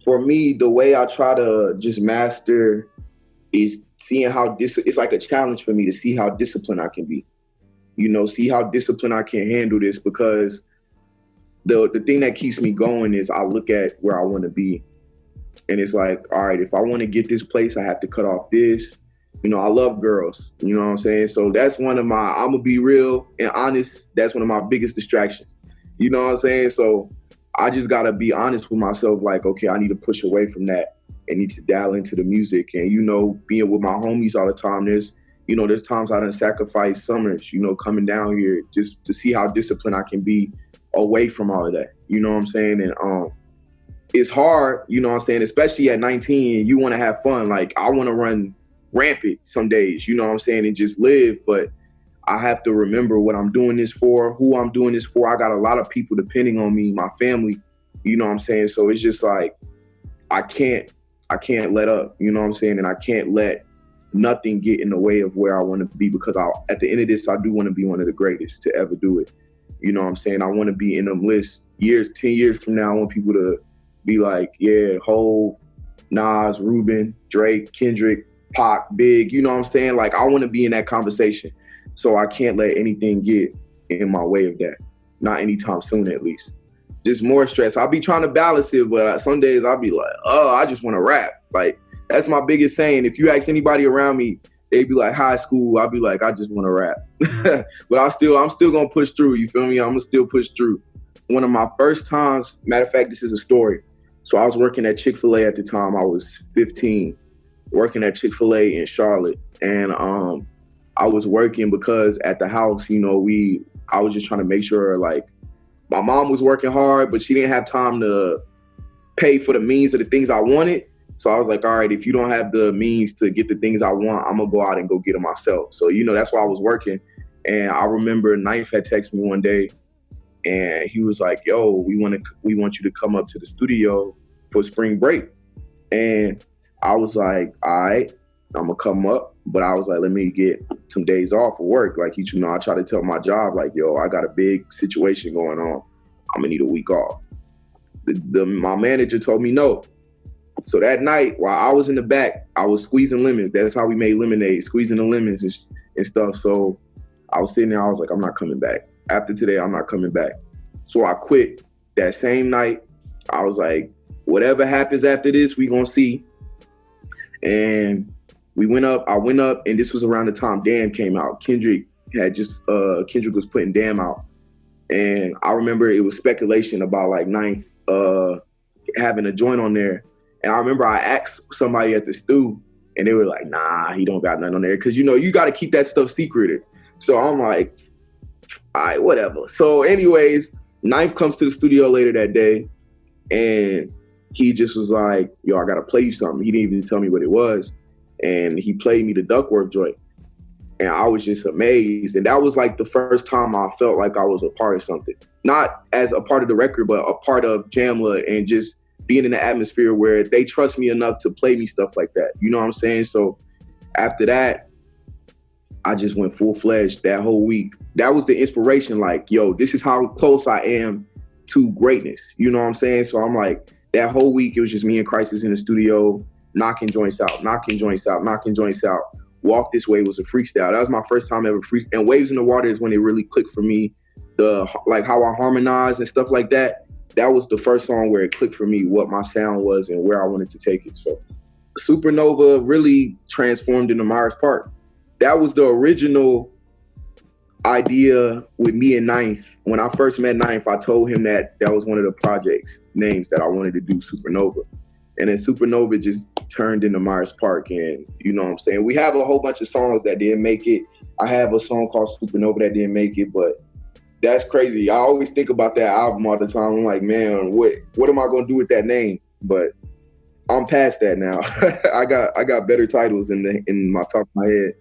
For me, the way I try to just master is seeing how it's like a challenge for me to see how disciplined I can be. See how disciplined I can handle this, because the thing that keeps me going is I look at where I want to be. And it's like, all right, if I want to get this place, I have to cut off this. I love girls, you know what I'm saying? So that's one of my, I'm gonna be real and honest, that's one of my biggest distractions. You know what I'm saying? So I just gotta be honest with myself, like, okay, I need to push away from that and need to dial into the music. And, being with my homies all the time, there's times I done sacrifice summers, coming down here just to see how disciplined I can be away from all of that. You know what I'm saying? And it's hard, you know what I'm saying, especially at 19, you wanna have fun. Like, I wanna run rampant some days, you know what I'm saying, and just live. But I have to remember what I'm doing this for, who I'm doing this for. I got a lot of people depending on me, my family, you know what I'm saying? So it's just like, I can't let up, you know what I'm saying? And I can't let nothing get in the way of where I want to be, because at the end of this, I do want to be one of the greatest to ever do it. You know what I'm saying? I want to be in them lists 10 years from now. I want people to be like, yeah, Hov, Nas, Reuben, Drake, Kendrick, Pac, Big, you know what I'm saying? Like, I want to be in that conversation. So I can't let anything get in my way of that. Not anytime soon, at least. Just more stress. I'll be trying to balance it, but some days I'll be like, oh, I just want to rap. Like, that's my biggest saying. If you ask anybody around me, they'd be like, high school, I'll be like, I just want to rap. But I'm still going to push through, you feel me? I'm going to still push through. One of my first times, matter of fact, this is a story. So I was working at Chick-fil-A at the time. I was 15. Working at Chick-fil-A in Charlotte. And I was working because at the house, I was just trying to make sure, like, my mom was working hard, but she didn't have time to pay for the means of the things I wanted. So I was like, all right, if you don't have the means to get the things I want, I'm gonna go out and go get them myself. So, that's why I was working. And I remember Ninth had texted me one day and he was like, yo, we want you to come up to the studio for spring break. And I was like, all right, I'm gonna come up. But I was like, let me get some days off of work. Like, I try to tell my job, like, yo, I got a big situation going on. I'm gonna need a week off. My manager told me no. So that night, while I was in the back, I was squeezing lemons. That's how we made lemonade, squeezing the lemons and stuff. So I was sitting there, I was like, I'm not coming back. After today, I'm not coming back. So I quit that same night. I was like, whatever happens after this, we gonna see. And I went up, and this was around the time Damn came out. Kendrick was putting Damn out. And I remember it was speculation about like Ninth having a joint on there. And I remember I asked somebody at the stew, and they were like, nah, he don't got nothing on there. Cause you got to keep that stuff secreted. So I'm like, all right, whatever. So anyways, Ninth comes to the studio later that day, and he just was like, yo, I got to play you something. He didn't even tell me what it was. And he played me the Duckworth joint. And I was just amazed. And that was like the first time I felt like I was a part of something. Not as a part of the record, but a part of Jamla, and just being in the atmosphere where they trust me enough to play me stuff like that. You know what I'm saying? So after that, I just went full-fledged that whole week. That was the inspiration, like, yo, this is how close I am to greatness. You know what I'm saying? So I'm like, that whole week, it was just me and Crisis in the studio, knocking joints out. Walk This Way was a freestyle. That was my first time ever freestyle. And Waves in the Water is when it really clicked for me. Like how I harmonize and stuff like that. That was the first song where it clicked for me, what my sound was and where I wanted to take it. So Supernova really transformed into Myers Park. That was the original idea with me and Ninth. When I first met Ninth, I told him that was one of the projects names that I wanted to do, Supernova. And then Supernova just turned into Myers Park. And you know what I'm saying? We have a whole bunch of songs that didn't make it. I have a song called Supernova that didn't make it, but that's crazy. I always think about that album all the time. I'm like, man, what am I gonna do with that name? But I'm past that now. I got better titles in my top of my head.